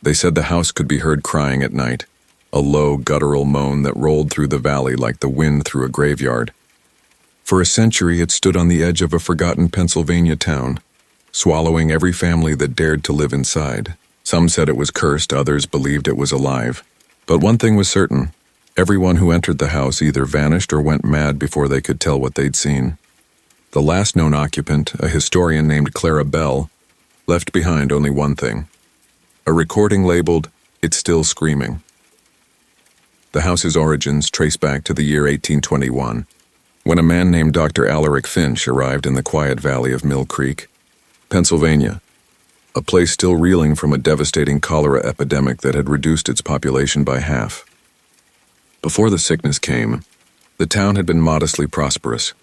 They said the house could be heard crying at night, a low, guttural moan that rolled through the valley like the wind through a graveyard. For a century, it stood on the edge of a forgotten Pennsylvania town, swallowing every family that dared to live inside. Some said it was cursed, others believed it was alive. But one thing was certain: everyone who entered the house either vanished or went mad before they could tell what they'd seen. The last known occupant, a historian named Clara Bell, left behind only one thing: a recording labeled, "It's Still Screaming." The house's origins trace back to the year 1821, when a man named Dr. Alaric Finch arrived in the quiet valley of Mill Creek, Pennsylvania, a place still reeling from a devastating cholera epidemic that had reduced its population by half. Before the sickness came, the town had been modestly prosperous: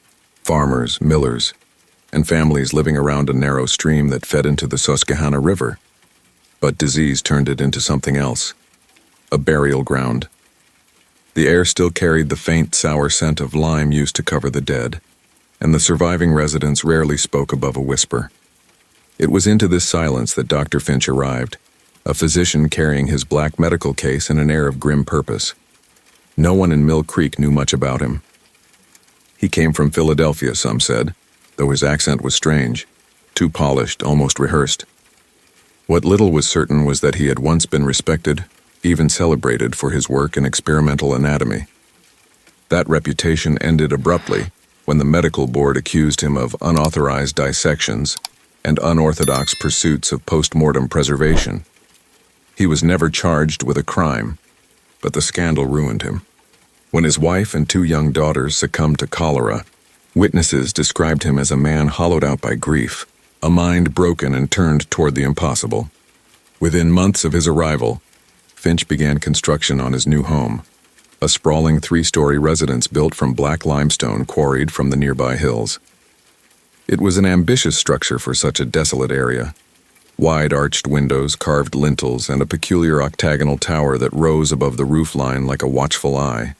farmers, millers, and families living around a narrow stream that fed into the Susquehanna River. But disease turned it into something else: a burial ground. The air still carried the faint, sour scent of lime used to cover the dead, and the surviving residents rarely spoke above a whisper. It was into this silence that Dr. Finch arrived, a physician carrying his black medical case and an air of grim purpose. No one in Mill Creek knew much about him. He came from Philadelphia, some said, though his accent was strange, too polished, almost rehearsed. What little was certain was that he had once been respected, even celebrated, for his work in experimental anatomy. That reputation ended abruptly when the medical board accused him of unauthorized dissections and unorthodox pursuits of post-mortem preservation. He was never charged with a crime, but the scandal ruined him. When his wife and 2 young daughters succumbed to cholera, witnesses described him as a man hollowed out by grief, a mind broken and turned toward the impossible. Within months of his arrival, Finch began construction on his new home, a sprawling 3-story residence built from black limestone quarried from the nearby hills. It was an ambitious structure for such a desolate area: wide arched windows, carved lintels, and a peculiar octagonal tower that rose above the roof line like a watchful eye.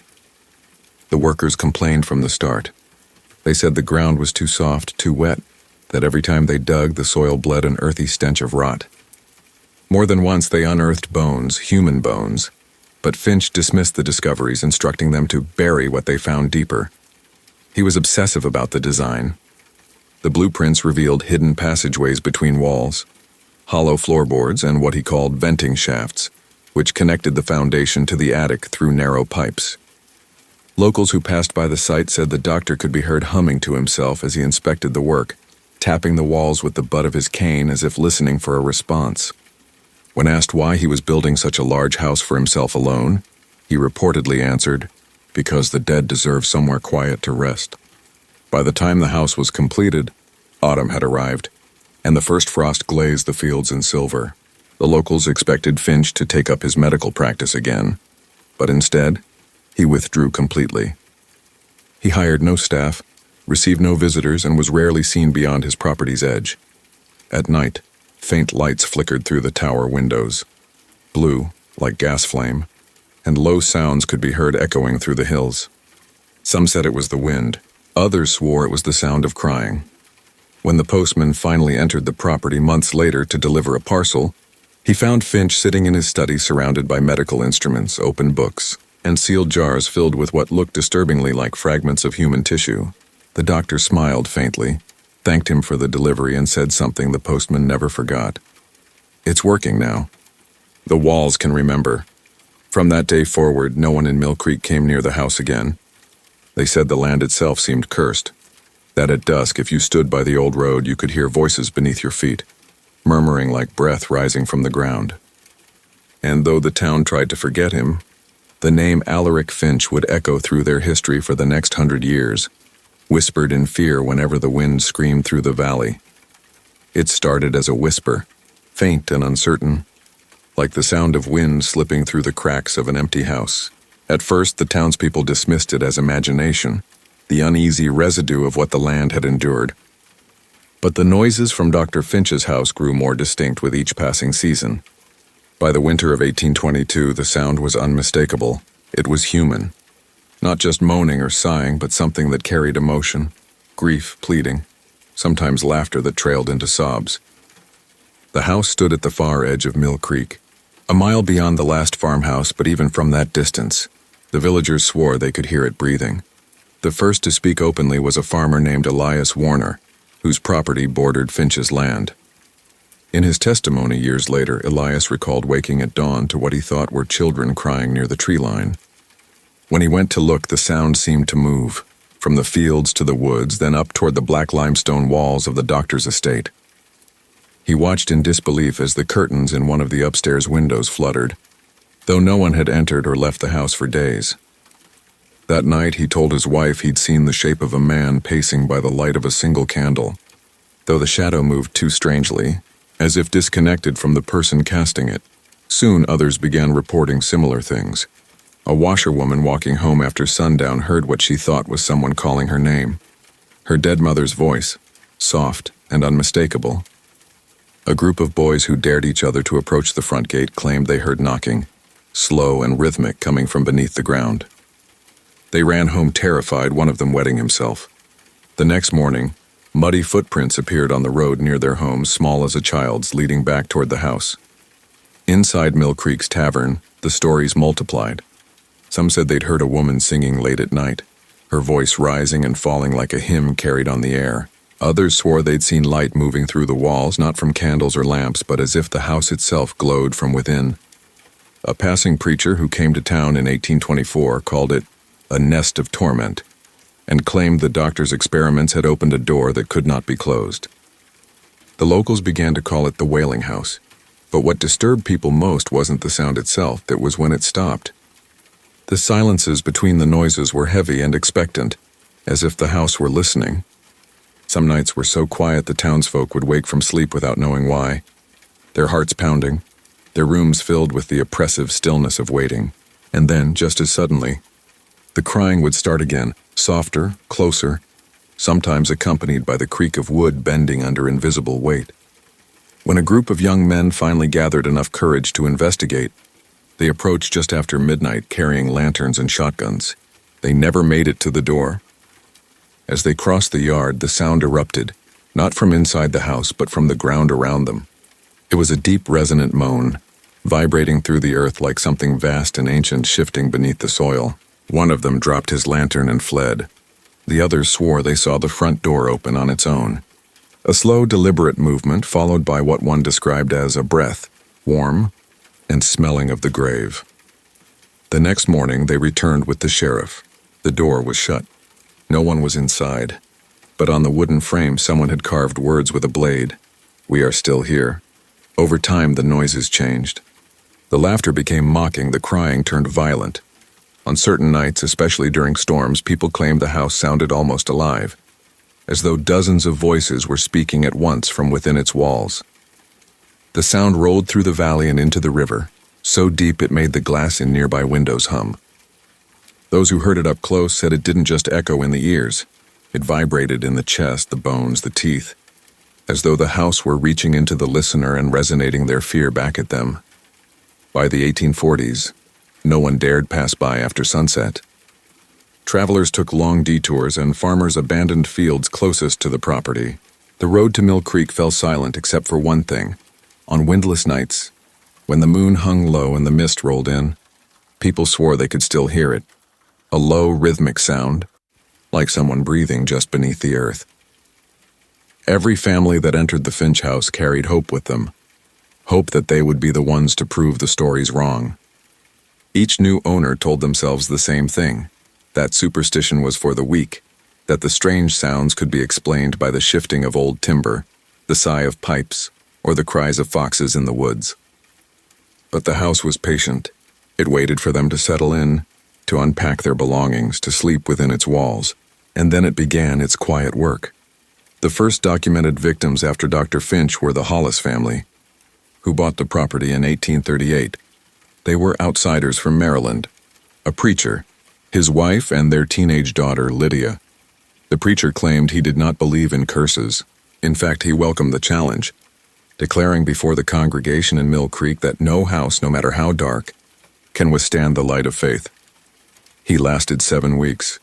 The workers complained from the start. They said the ground was too soft, too wet, that every time they dug, the soil bled an earthy stench of rot. More than once they unearthed bones, human bones, but Finch dismissed the discoveries, instructing them to bury what they found deeper. He was obsessive about the design. The blueprints revealed hidden passageways between walls, hollow floorboards, and what he called venting shafts, which connected the foundation to the attic through narrow pipes. Locals who passed by the site said the doctor could be heard humming to himself as he inspected the work, tapping the walls with the butt of his cane as if listening for a response. When asked why he was building such a large house for himself alone, he reportedly answered, "Because the dead deserve somewhere quiet to rest." By the time the house was completed, autumn had arrived, and the first frost glazed the fields in silver. The locals expected Finch to take up his medical practice again, but instead, he withdrew completely. He hired no staff, received no visitors, and was rarely seen beyond his property's edge. At night, faint lights flickered through the tower windows, blue, like gas flame, and low sounds could be heard echoing through the hills. Some said it was the wind. Others swore it was the sound of crying. When the postman finally entered the property months later to deliver a parcel, he found Finch sitting in his study surrounded by medical instruments, open books, and sealed jars filled with what looked disturbingly like fragments of human tissue. The doctor smiled faintly, thanked him for the delivery, and said something the postman never forgot. "It's working now. The walls can remember." From that day forward, no one in Mill Creek came near the house again. They said the land itself seemed cursed, that at dusk, if you stood by the old road, you could hear voices beneath your feet, murmuring like breath rising from the ground. And though the town tried to forget him, the name Alaric Finch would echo through their history for the next 100 years, whispered in fear whenever the wind screamed through the valley. It started as a whisper, faint and uncertain, like the sound of wind slipping through the cracks of an empty house. At first, the townspeople dismissed it as imagination, the uneasy residue of what the land had endured. But the noises from Dr. Finch's house grew more distinct with each passing season. By the winter of 1822, the sound was unmistakable. It was human. Not just moaning or sighing, but something that carried emotion, grief, pleading, sometimes laughter that trailed into sobs. The house stood at the far edge of Mill Creek, A mile beyond the last farmhouse, but even from that distance, the villagers swore they could hear it breathing. The first to speak openly was a farmer named Elias Warner, whose property bordered Finch's land. In his testimony years later, Elias recalled waking at dawn to what he thought were children crying near the tree line. When he went to look, the sound seemed to move, from the fields to the woods, then up toward the black limestone walls of the doctor's estate. He watched in disbelief as the curtains in one of the upstairs windows fluttered, though no one had entered or left the house for days. That night, he told his wife he'd seen the shape of a man pacing by the light of a single candle, though the shadow moved too strangely, as if disconnected from the person casting it. Soon others began reporting similar things. A washerwoman walking home after sundown heard what she thought was someone calling her name. Her dead mother's voice, soft and unmistakable. A group of boys who dared each other to approach the front gate claimed they heard knocking, slow and rhythmic, coming from beneath the ground. They ran home terrified, one of them wetting himself. The next morning, muddy footprints appeared on the road near their homes, small as a child's, leading back toward the house. Inside Mill Creek's tavern, the stories multiplied. Some said they'd heard a woman singing late at night, her voice rising and falling like a hymn carried on the air. Others swore they'd seen light moving through the walls, not from candles or lamps, but as if the house itself glowed from within. A passing preacher who came to town in 1824 called it a nest of torment, and claimed the doctor's experiments had opened a door that could not be closed. The locals began to call it the Wailing House, but what disturbed people most wasn't the sound itself, it was when it stopped. The silences between the noises were heavy and expectant, as if the house were listening. Some nights were so quiet the townsfolk would wake from sleep without knowing why, their hearts pounding, their rooms filled with the oppressive stillness of waiting. And then, just as suddenly, the crying would start again, softer, closer, sometimes accompanied by the creak of wood bending under invisible weight. When a group of young men finally gathered enough courage to investigate, they approached just after midnight carrying lanterns and shotguns. They never made it to the door. As they crossed the yard, the sound erupted, not from inside the house, but from the ground around them. It was a deep, resonant moan, vibrating through the earth like something vast and ancient shifting beneath the soil. One of them dropped his lantern and fled. The others swore they saw the front door open on its own. A slow, deliberate movement followed by what one described as a breath, warm and smelling of the grave. The next morning, they returned with the sheriff. The door was shut. No one was inside, but on the wooden frame someone had carved words with a blade. "We are still here." Over time, the noises changed. The laughter became mocking, the crying turned violent. On certain nights, especially during storms, people claimed the house sounded almost alive, as though dozens of voices were speaking at once from within its walls. The sound rolled through the valley and into the river, so deep it made the glass in nearby windows hum. Those who heard it up close said it didn't just echo in the ears. It vibrated in the chest, the bones, the teeth, as though the house were reaching into the listener and resonating their fear back at them. By the 1840s, no one dared pass by after sunset. Travelers took long detours and farmers abandoned fields closest to the property. The road to Mill Creek fell silent except for one thing. On windless nights, when the moon hung low and the mist rolled in, people swore they could still hear it. A low, rhythmic sound, like someone breathing just beneath the earth. Every family that entered the Finch house carried hope with them, hope that they would be the ones to prove the stories wrong. Each new owner told themselves the same thing, that superstition was for the weak, that the strange sounds could be explained by the shifting of old timber, the sigh of pipes, or the cries of foxes in the woods. But the house was patient. It waited for them to settle in, to unpack their belongings, to sleep within its walls, and then it began its quiet work. The first documented victims after Dr. Finch were the Hollis family, who bought the property in 1838. They were outsiders from Maryland, a preacher, his wife, and their teenage daughter, Lydia. The preacher claimed he did not believe in curses. In fact, he welcomed the challenge, declaring before the congregation in Mill Creek that no house, no matter how dark, can withstand the light of faith. He lasted 7 weeks.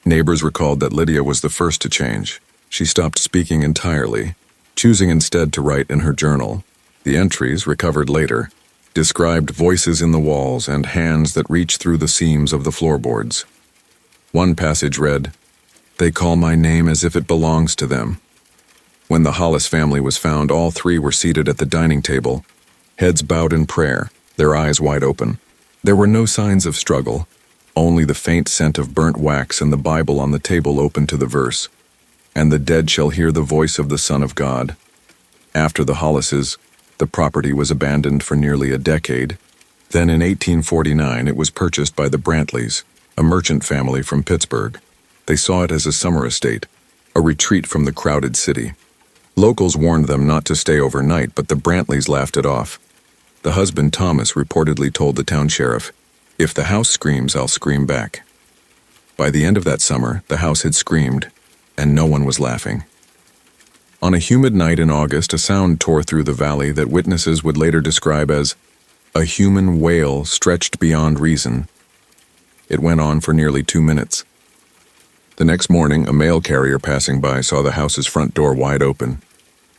Neighbors recalled that Lydia was the first to change. She stopped speaking entirely, choosing instead to write in her journal. The entries, recovered later, described voices in the walls and hands that reached through the seams of the floorboards. One passage read, "They call my name as if it belongs to them." When the Hollis family was found, all three were seated at the dining table, heads bowed in prayer, their eyes wide open. There were no signs of struggle, only the faint scent of burnt wax and the Bible on the table open to the verse, "And the dead shall hear the voice of the Son of God." After the Hollises, the property was abandoned for nearly a decade. Then in 1849 it was purchased by the Brantleys, a merchant family from Pittsburgh. They saw it as a summer estate, a retreat from the crowded city. Locals warned them not to stay overnight, but the Brantleys laughed it off. The husband, Thomas, reportedly told the town sheriff, "If the house screams, I'll scream back." By the end of that summer, the house had screamed, and no one was laughing. On a humid night in August, a sound tore through the valley that witnesses would later describe as a human wail stretched beyond reason. It went on for nearly 2 minutes. The next morning, a mail carrier passing by saw the house's front door wide open.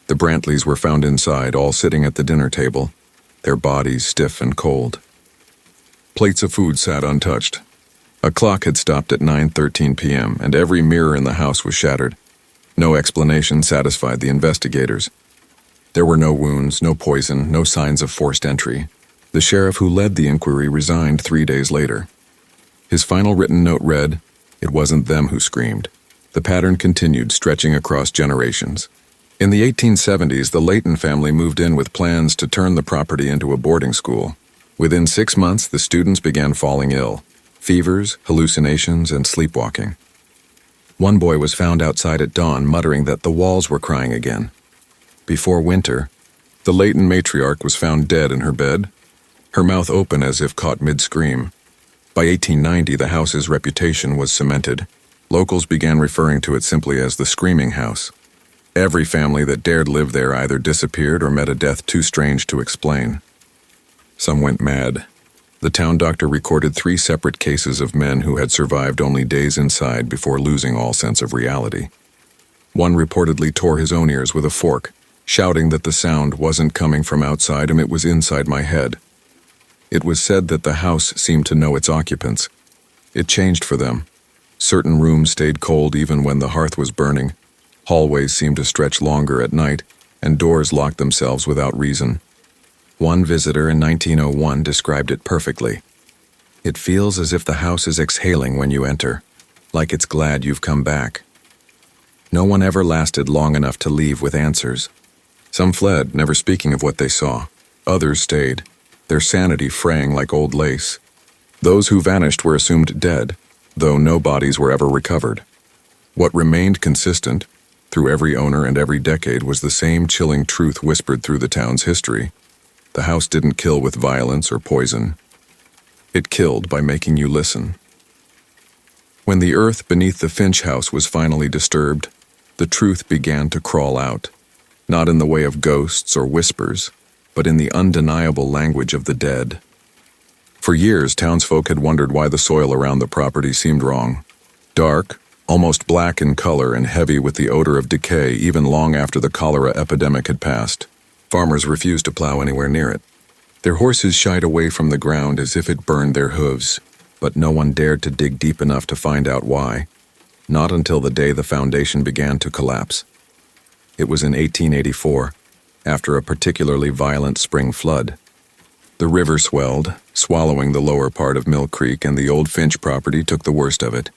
The Brantleys were found inside, all sitting at the dinner table, their bodies stiff and cold. Plates of food sat untouched. A clock had stopped at 9:13 p.m., and every mirror in the house was shattered. No explanation satisfied the investigators. There were no wounds, no poison, no signs of forced entry. The sheriff who led the inquiry resigned 3 days later. His final written note read, "It wasn't them who screamed." The pattern continued, stretching across generations. In the 1870s, the Layton family moved in with plans to turn the property into a boarding school. Within 6 months, the students began falling ill. Fevers, hallucinations, and sleepwalking. One boy was found outside at dawn muttering that the walls were crying again. Before winter, the Layton matriarch was found dead in her bed, her mouth open as if caught mid-scream. By 1890, the house's reputation was cemented. Locals began referring to it simply as the Screaming House. Every family that dared live there either disappeared or met a death too strange to explain. Some went mad. The town doctor recorded 3 separate cases of men who had survived only days inside before losing all sense of reality. One reportedly tore his own ears with a fork, shouting that the sound wasn't coming from outside him, it was inside my head. It was said that the house seemed to know its occupants. It changed for them. Certain rooms stayed cold even when the hearth was burning. Hallways seemed to stretch longer at night, and doors locked themselves without reason. One visitor in 1901 described it perfectly. "It feels as if the house is exhaling when you enter, like it's glad you've come back." No one ever lasted long enough to leave with answers. Some fled, never speaking of what they saw. Others stayed, their sanity fraying like old lace. Those who vanished were assumed dead, though no bodies were ever recovered. What remained consistent, through every owner and every decade, was the same chilling truth whispered through the town's history. The house didn't kill with violence or poison. It killed by making you listen. When the earth beneath the Finch house was finally disturbed, the truth began to crawl out, not in the way of ghosts or whispers, but in the undeniable language of the dead. For years, townsfolk had wondered why the soil around the property seemed wrong. Dark, almost black in color and heavy with the odor of decay even long after the cholera epidemic had passed. Farmers refused to plow anywhere near it. Their horses shied away from the ground as if it burned their hooves, but no one dared to dig deep enough to find out why, not until the day the foundation began to collapse. It was in 1884, after a particularly violent spring flood. The river swelled, swallowing the lower part of Mill Creek, and the old Finch property took the worst of it.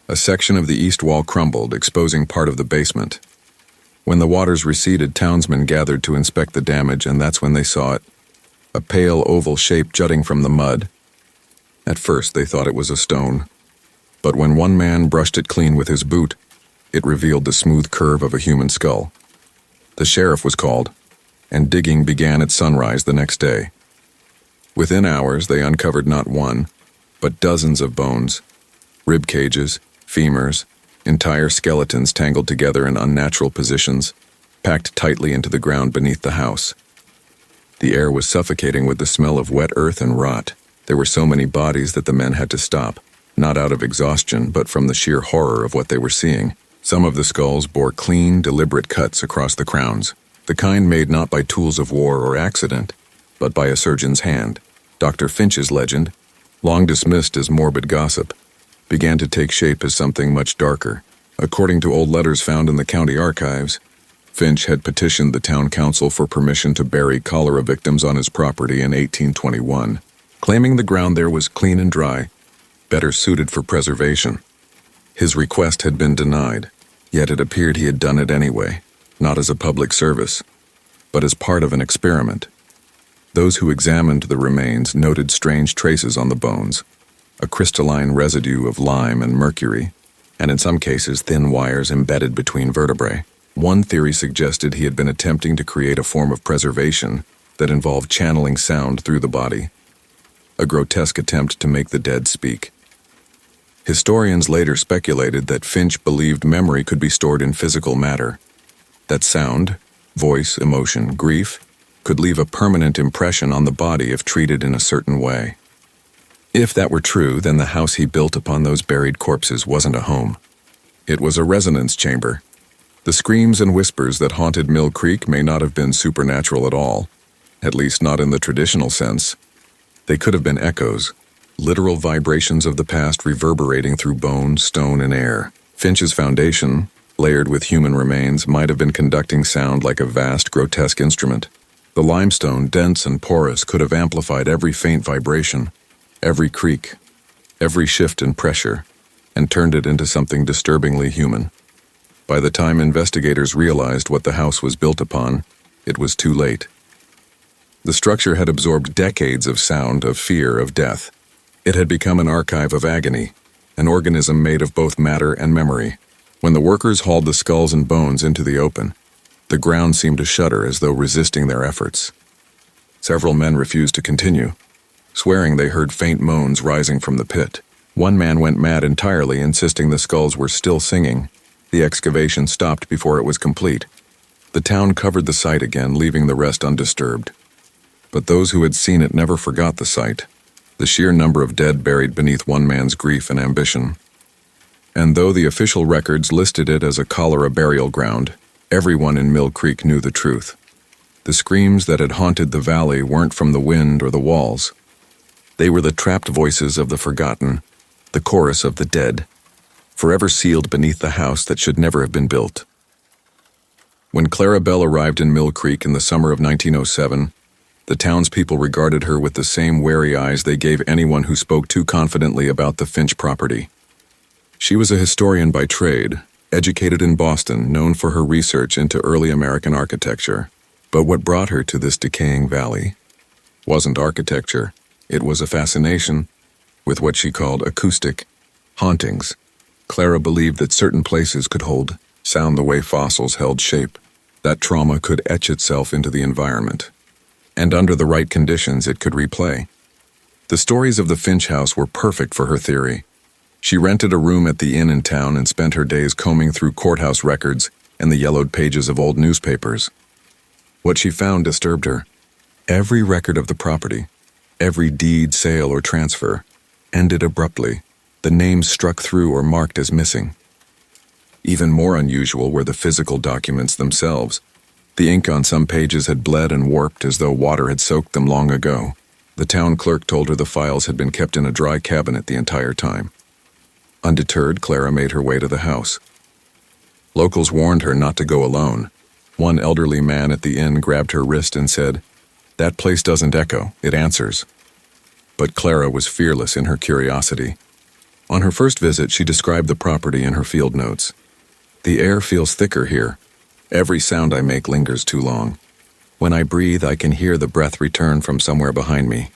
A section of the east wall crumbled, exposing part of the basement. When the waters receded, townsmen gathered to inspect the damage, and that's when they saw it. A pale oval shape jutting from the mud. At first they thought it was a stone, but when one man brushed it clean with his boot, it revealed the smooth curve of a human skull. The sheriff was called, and digging began at sunrise the next day. Within hours they uncovered not one, but dozens of bones, rib cages, femurs, entire skeletons tangled together in unnatural positions, packed tightly into the ground beneath the house. The air was suffocating with the smell of wet earth and rot. There were so many bodies that the men had to stop, not out of exhaustion, but from the sheer horror of what they were seeing. Some of the skulls bore clean, deliberate cuts across the crowns, the kind made not by tools of war or accident, but by a surgeon's hand. Dr. Finch's legend, long dismissed as morbid gossip, began to take shape as something much darker. According to old letters found in the county archives, Finch had petitioned the town council for permission to bury cholera victims on his property in 1821, claiming the ground there was clean and dry, better suited for preservation. His request had been denied, yet it appeared he had done it anyway, not as a public service, but as part of an experiment. Those who examined the remains noted strange traces on the bones, a crystalline residue of lime and mercury, and in some cases thin wires embedded between vertebrae. One theory suggested he had been attempting to create a form of preservation that involved channeling sound through the body, a grotesque attempt to make the dead speak. Historians later speculated that Finch believed memory could be stored in physical matter, that sound, voice, emotion, grief could leave a permanent impression on the body if treated in a certain way. If that were true, then the house he built upon those buried corpses wasn't a home. It was a resonance chamber. The screams and whispers that haunted Mill Creek may not have been supernatural at all, at least not in the traditional sense. They could have been echoes, literal vibrations of the past reverberating through bone, stone, and air. Finch's foundation, layered with human remains, might have been conducting sound like a vast, grotesque instrument. The limestone, dense and porous, could have amplified every faint vibration, every creak, every shift in pressure, and turned it into something disturbingly human. By the time investigators realized what the house was built upon, it was too late. The structure had absorbed decades of sound, of fear, of death. It had become an archive of agony, an organism made of both matter and memory. When the workers hauled the skulls and bones into the open, the ground seemed to shudder as though resisting their efforts. Several men refused to continue, swearing they heard faint moans rising from the pit. One man went mad entirely, insisting the skulls were still singing. The excavation stopped before it was complete. The town covered the site again, leaving the rest undisturbed. But those who had seen it never forgot the sight, the sheer number of dead buried beneath one man's grief and ambition. And though the official records listed it as a cholera burial ground, everyone in Mill Creek knew the truth. The screams that had haunted the valley weren't from the wind or the walls. They were the trapped voices of the forgotten, the chorus of the dead, forever sealed beneath the house that should never have been built. When Clara Bell arrived in Mill Creek in the summer of 1907, the townspeople regarded her with the same wary eyes they gave anyone who spoke too confidently about the Finch property. She was a historian by trade, educated in Boston, known for her research into early American architecture. But what brought her to this decaying valley wasn't architecture. It was a fascination with what she called acoustic hauntings. Clara believed that certain places could hold sound the way fossils held shape. That trauma could etch itself into the environment, and under the right conditions it could replay. The stories of the Finch house were perfect for her theory. She rented a room at the inn in town and spent her days combing through courthouse records and the yellowed pages of old newspapers. What she found disturbed her. Every record of the property, every deed, sale, or transfer, ended abruptly, the names struck through or marked as missing. Even more unusual were the physical documents themselves. The ink on some pages had bled and warped as though water had soaked them long ago. The town clerk told her the files had been kept in a dry cabinet the entire time. Undeterred, Clara made her way to the house. Locals warned her not to go alone. One elderly man at the inn grabbed her wrist and said, "That place doesn't echo, it answers." But Clara was fearless in her curiosity. On her first visit, she described the property in her field notes. "The air feels thicker here. Every sound I make lingers too long. When I breathe, I can hear the breath return from somewhere behind me."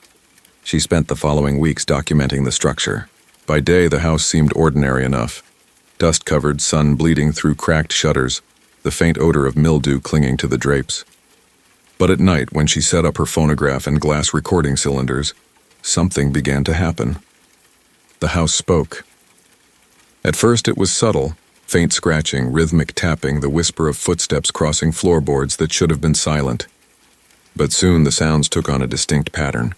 She spent the following weeks documenting the structure. By day, the house seemed ordinary enough. Dust-covered, sun bleeding through cracked shutters, the faint odor of mildew clinging to the drapes. But at night, when she set up her phonograph and glass recording cylinders, something began to happen. The house spoke. At first it was subtle, faint scratching, rhythmic tapping, the whisper of footsteps crossing floorboards that should have been silent. But soon the sounds took on a distinct pattern.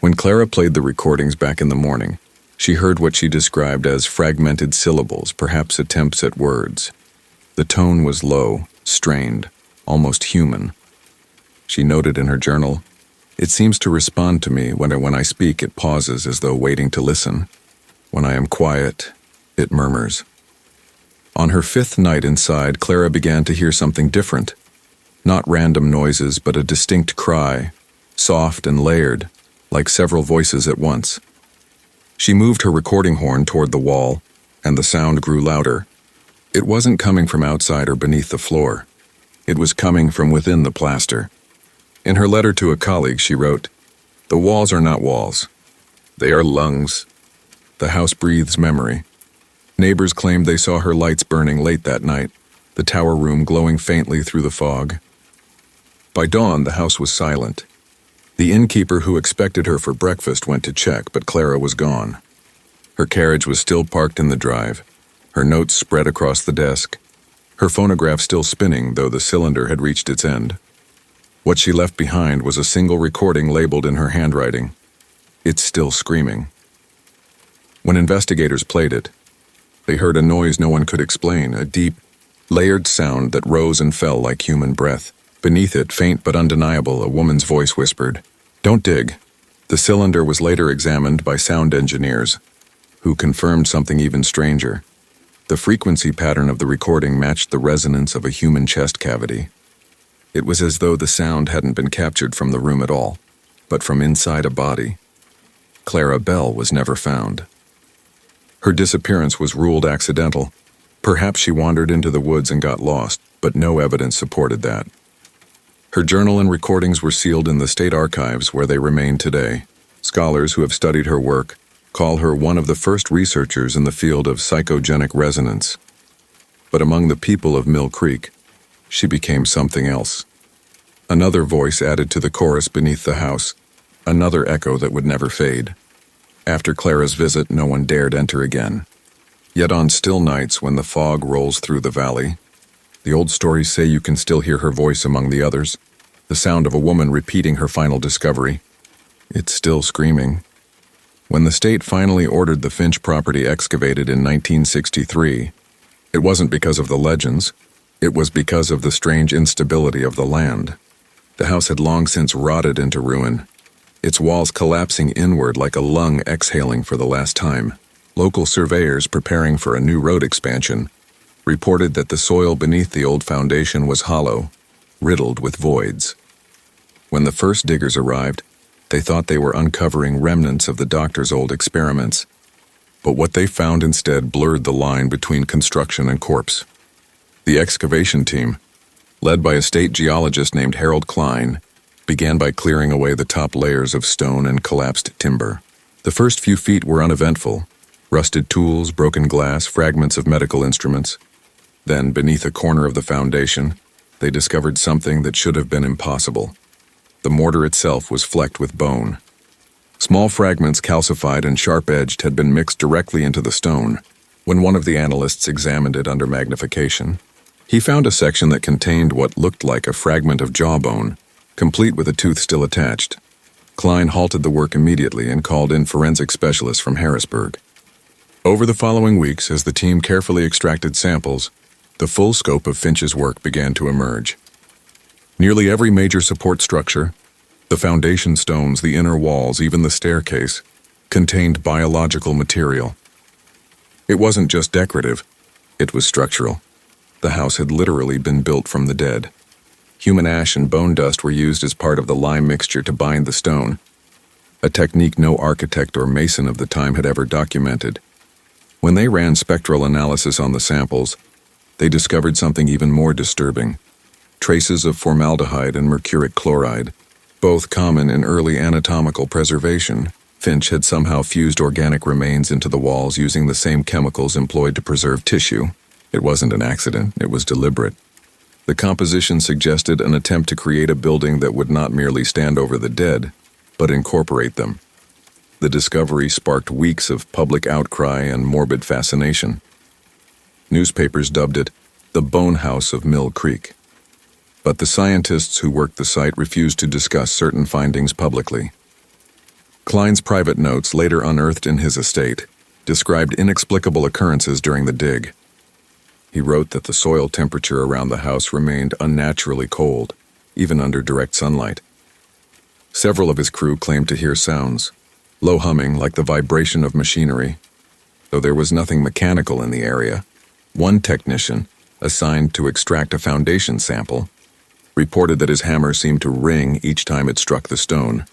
When Clara played the recordings back in the morning, she heard what she described as fragmented syllables, perhaps attempts at words. The tone was low, strained, almost human. She noted in her journal, It seems to respond to me when I speak. It pauses as though waiting to listen. When I am quiet, it murmurs. On her fifth night inside, Clara began to hear something different. Not random noises, but a distinct cry, soft and layered, like several voices at once. She moved her recording horn toward the wall, and the sound grew louder. It wasn't coming from outside or beneath the floor. It was coming from within the plaster. In her letter to a colleague, she wrote, "The walls are not walls. They are lungs. The house breathes memory." Neighbors claimed they saw her lights burning late that night, the tower room glowing faintly through the fog. By dawn, the house was silent. The innkeeper who expected her for breakfast went to check, but Clara was gone. Her carriage was still parked in the drive, her notes spread across the desk, her phonograph still spinning, though the cylinder had reached its end. What she left behind was a single recording labeled in her handwriting, "It's still screaming." When investigators played it, they heard a noise no one could explain, a deep, layered sound that rose and fell like human breath. Beneath it, faint but undeniable, a woman's voice whispered, "Don't dig." The cylinder was later examined by sound engineers, who confirmed something even stranger. The frequency pattern of the recording matched the resonance of a human chest cavity. It was as though the sound hadn't been captured from the room at all, but from inside a body. Clara Bell was never found. Her disappearance was ruled accidental. Perhaps she wandered into the woods and got lost, but no evidence supported that. Her journal and recordings were sealed in the state archives, where they remain today. Scholars who have studied her work call her one of the first researchers in the field of psychogenic resonance. But among the people of Mill Creek, she became something else. Another voice added to the chorus beneath the house, another echo that would never fade. After Clara's visit, no one dared enter again. Yet on still nights when the fog rolls through the valley, the old stories say you can still hear her voice among the others, the sound of a woman repeating her final discovery. It's still screaming. When the state finally ordered the Finch property excavated in 1963, it wasn't because of the legends, it was because of the strange instability of the land. The house had long since rotted into ruin, its walls collapsing inward like a lung exhaling for the last time. Local surveyors preparing for a new road expansion reported that the soil beneath the old foundation was hollow, riddled with voids. When the first diggers arrived, they thought they were uncovering remnants of the doctor's old experiments. But what they found instead blurred the line between construction and corpse. The excavation team, led by a state geologist named Harold Klein, began by clearing away the top layers of stone and collapsed timber. The first few feet were uneventful: rusted tools, broken glass, fragments of medical instruments. Then, beneath a corner of the foundation, they discovered something that should have been impossible. The mortar itself was flecked with bone. Small fragments, calcified and sharp-edged, had been mixed directly into the stone. When one of the analysts examined it under magnification, he found a section that contained what looked like a fragment of jawbone, complete with a tooth still attached. Klein halted the work immediately and called in forensic specialists from Harrisburg. Over the following weeks, as the team carefully extracted samples, the full scope of Finch's work began to emerge. Nearly every major support structure, the foundation stones, the inner walls, even the staircase, contained biological material. It wasn't just decorative, it was structural. The house had literally been built from the dead. Human ash and bone dust were used as part of the lime mixture to bind the stone, a technique no architect or mason of the time had ever documented. When they ran spectral analysis on the samples, they discovered something even more disturbing: traces of formaldehyde and mercuric chloride, both common in early anatomical preservation. Finch had somehow fused organic remains into the walls using the same chemicals employed to preserve tissue. It wasn't an accident, it was deliberate. The composition suggested an attempt to create a building that would not merely stand over the dead, but incorporate them. The discovery sparked weeks of public outcry and morbid fascination. Newspapers dubbed it the Bone House of Mill Creek. But the scientists who worked the site refused to discuss certain findings publicly. Klein's private notes, later unearthed in his estate, described inexplicable occurrences during the dig. He wrote that the soil temperature around the house remained unnaturally cold, even under direct sunlight. Several of his crew claimed to hear sounds, low humming like the vibration of machinery, though there was nothing mechanical in the area. One technician, assigned to extract a foundation sample, reported that his hammer seemed to ring each time it struck the stone,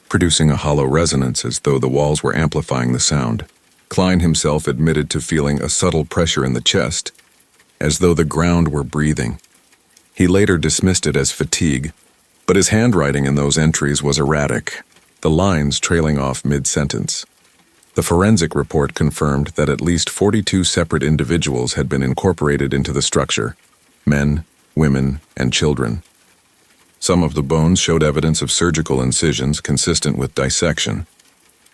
producing a hollow resonance as though the walls were amplifying the sound. Klein himself admitted to feeling a subtle pressure in the chest, as though the ground were breathing. He later dismissed it as fatigue, but his handwriting in those entries was erratic, the lines trailing off mid-sentence. The forensic report confirmed that at least 42 separate individuals had been incorporated into the structure: men, women, and children. Some of the bones showed evidence of surgical incisions consistent with dissection,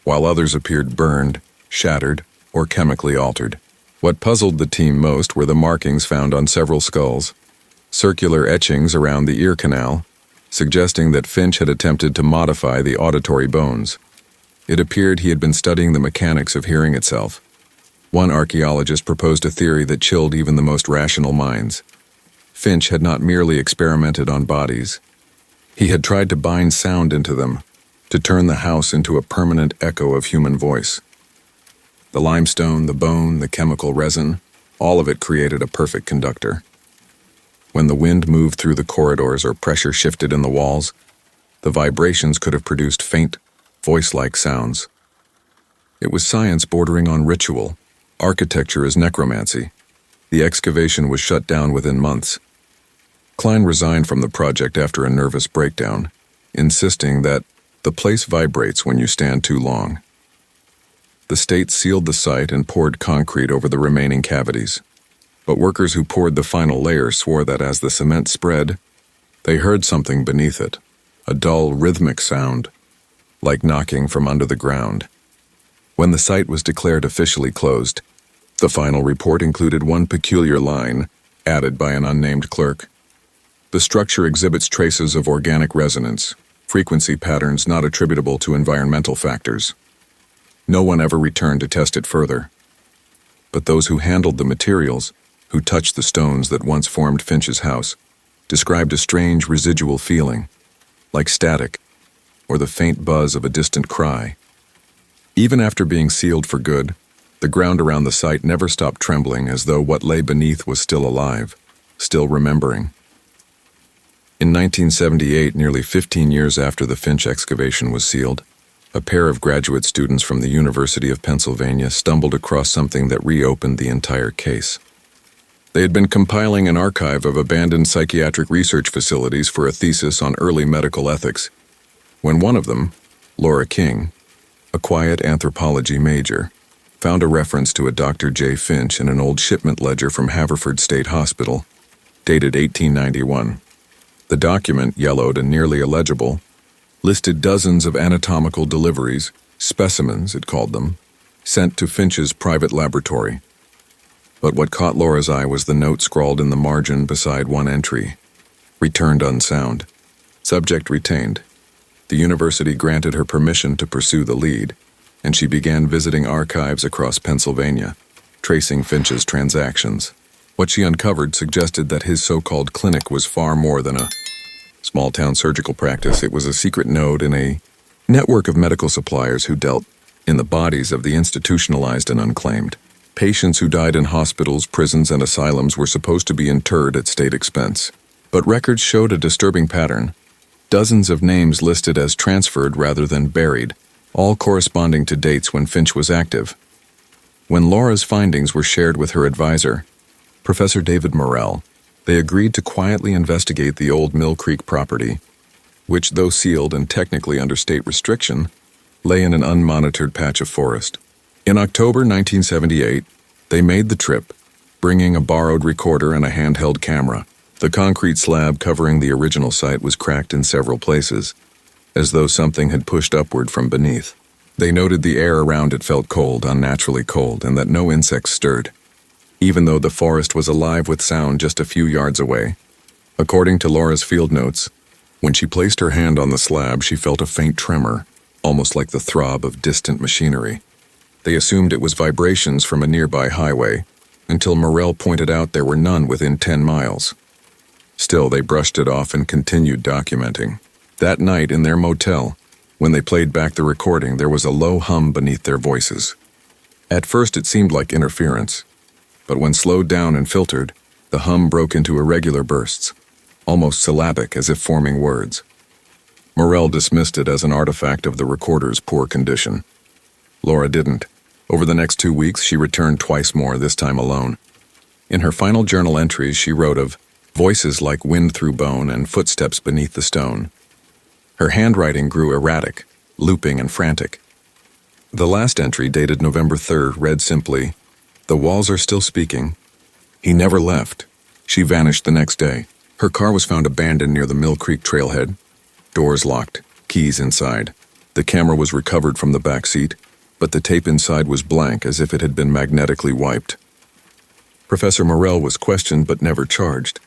while others appeared burned, shattered, or chemically altered. What puzzled the team most were the markings found on several skulls, circular etchings around the ear canal, suggesting that Finch had attempted to modify the auditory bones. It appeared he had been studying the mechanics of hearing itself. One archaeologist proposed a theory that chilled even the most rational minds. Finch had not merely experimented on bodies. He had tried to bind sound into them, to turn the house into a permanent echo of human voice. The limestone, the bone, the chemical resin, all of it created a perfect conductor. When the wind moved through the corridors or pressure shifted in the walls, the vibrations could have produced faint, voice-like sounds. It was science bordering on ritual, architecture as necromancy. The excavation was shut down within months. Klein resigned from the project after a nervous breakdown, insisting that the place vibrates when you stand too long. The state sealed the site and poured concrete over the remaining cavities. But workers who poured the final layer swore that as the cement spread, they heard something beneath it, a dull, rhythmic sound, like knocking from under the ground. When the site was declared officially closed, the final report included one peculiar line, added by an unnamed clerk. The structure exhibits traces of organic resonance, frequency patterns not attributable to environmental factors. No one ever returned to test it further. But those who handled the materials, who touched the stones that once formed Finch's house, described a strange residual feeling, like static, or the faint buzz of a distant cry. Even after being sealed for good, the ground around the site never stopped trembling as though what lay beneath was still alive, still remembering. In 1978, nearly 15 years after the Finch excavation was sealed, a pair of graduate students from the University of Pennsylvania stumbled across something that reopened the entire case. They had been compiling an archive of abandoned psychiatric research facilities for a thesis on early medical ethics, when one of them, Laura King, a quiet anthropology major, found a reference to a Dr. J. Finch in an old shipment ledger from Haverford State Hospital, dated 1891. The document, yellowed and nearly illegible, listed dozens of anatomical deliveries, specimens, it called them, sent to Finch's private laboratory. But what caught Laura's eye was the note scrawled in the margin beside one entry: returned unsound. Subject retained. The university granted her permission to pursue the lead, and she began visiting archives across Pennsylvania, tracing Finch's transactions. What she uncovered suggested that his so-called clinic was far more than a small-town surgical practice. It was a secret node in a network of medical suppliers who dealt in the bodies of the institutionalized and unclaimed. Patients who died in hospitals, prisons, and asylums were supposed to be interred at state expense. But records showed a disturbing pattern. Dozens of names listed as transferred rather than buried, all corresponding to dates when Finch was active. When Laura's findings were shared with her advisor, Professor David Morrell, they agreed to quietly investigate the old Mill Creek property, which, though sealed and technically under state restriction, lay in an unmonitored patch of forest. In October 1978, they made the trip, bringing a borrowed recorder and a handheld camera. The concrete slab covering the original site was cracked in several places, as though something had pushed upward from beneath. They noted the air around it felt cold, unnaturally cold, and that no insects stirred, even though the forest was alive with sound just a few yards away. According to Laura's field notes, when she placed her hand on the slab, she felt a faint tremor, almost like the throb of distant machinery. They assumed it was vibrations from a nearby highway, until Morrell pointed out there were none within 10 miles. Still, they brushed it off and continued documenting. That night in their motel, when they played back the recording, there was a low hum beneath their voices. At first it seemed like interference, but when slowed down and filtered, the hum broke into irregular bursts, almost syllabic as if forming words. Morell dismissed it as an artifact of the recorder's poor condition. Laura didn't. Over the next 2 weeks, she returned twice more, this time alone. In her final journal entries, she wrote of voices like wind through bone and footsteps beneath the stone. Her handwriting grew erratic, looping and frantic. The last entry, dated November 3rd, read simply, "The walls are still speaking. He never left." She vanished the next day. Her car was found abandoned near the Mill Creek trailhead. Doors locked, keys inside. The camera was recovered from the back seat, but the tape inside was blank, as if it had been magnetically wiped. Professor Morell was questioned but never charged.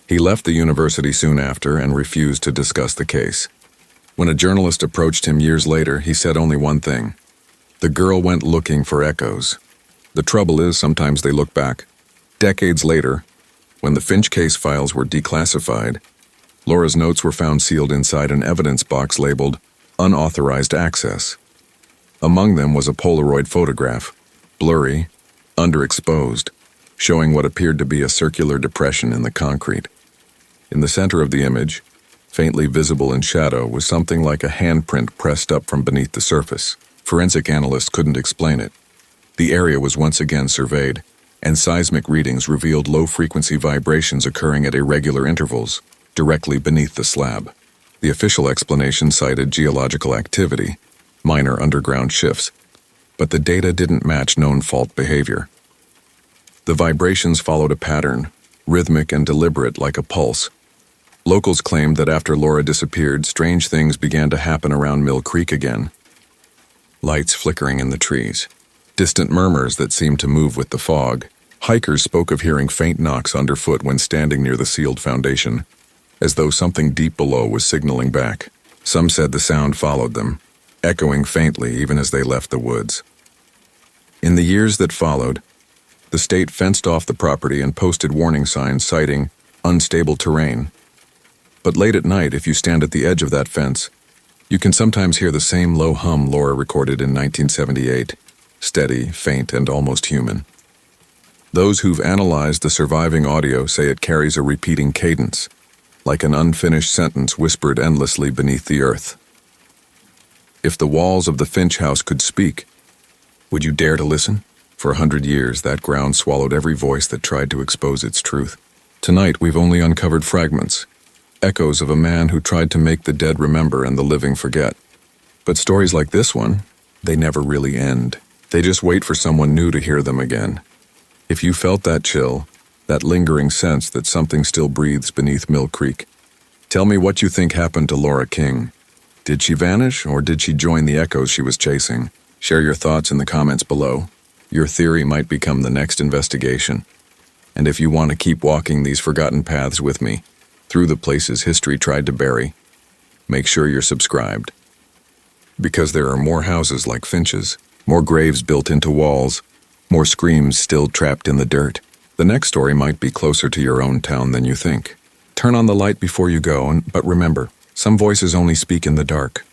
He left the university soon after and refused to discuss the case. When a journalist approached him years later, he said only one thing: the girl went looking for echoes. The trouble is, sometimes they look back. Decades later, when the Finch case files were declassified, Laura's notes were found sealed inside an evidence box labeled "Unauthorized Access." Among them was a Polaroid photograph, blurry, underexposed, showing what appeared to be a circular depression in the concrete. In the center of the image, faintly visible in shadow, was something like a handprint pressed up from beneath the surface. Forensic analysts couldn't explain it. The area was once again surveyed, and seismic readings revealed low-frequency vibrations occurring at irregular intervals, directly beneath the slab. The official explanation cited geological activity, minor underground shifts, but the data didn't match known fault behavior. The vibrations followed a pattern, rhythmic and deliberate like a pulse. Locals claimed that after Laura disappeared, strange things began to happen around Mill Creek again. Lights flickering in the trees, distant murmurs that seemed to move with the fog. Hikers spoke of hearing faint knocks underfoot when standing near the sealed foundation, as though something deep below was signaling back. Some said the sound followed them, echoing faintly even as they left the woods. In the years that followed, the state fenced off the property and posted warning signs citing unstable terrain. But late at night, if you stand at the edge of that fence, you can sometimes hear the same low hum Laura recorded in 1978, steady, faint, and almost human. Those who've analyzed the surviving audio say it carries a repeating cadence, like an unfinished sentence whispered endlessly beneath the earth. If the walls of the Finch house could speak, would you dare to listen? For 100 years, that ground swallowed every voice that tried to expose its truth. Tonight, we've only uncovered fragments, echoes of a man who tried to make the dead remember and the living forget. But stories like this one, they never really end. They just wait for someone new to hear them again. If you felt that chill, that lingering sense that something still breathes beneath Mill Creek, tell me what you think happened to Laura King. Did she vanish, or did she join the echoes she was chasing? Share your thoughts in the comments below. Your theory might become the next investigation. And if you want to keep walking these forgotten paths with me, through the places history tried to bury, make sure you're subscribed. Because there are more houses like Finch's, more graves built into walls, more screams still trapped in the dirt. The next story might be closer to your own town than you think. Turn on the light before you go, but remember, some voices only speak in the dark.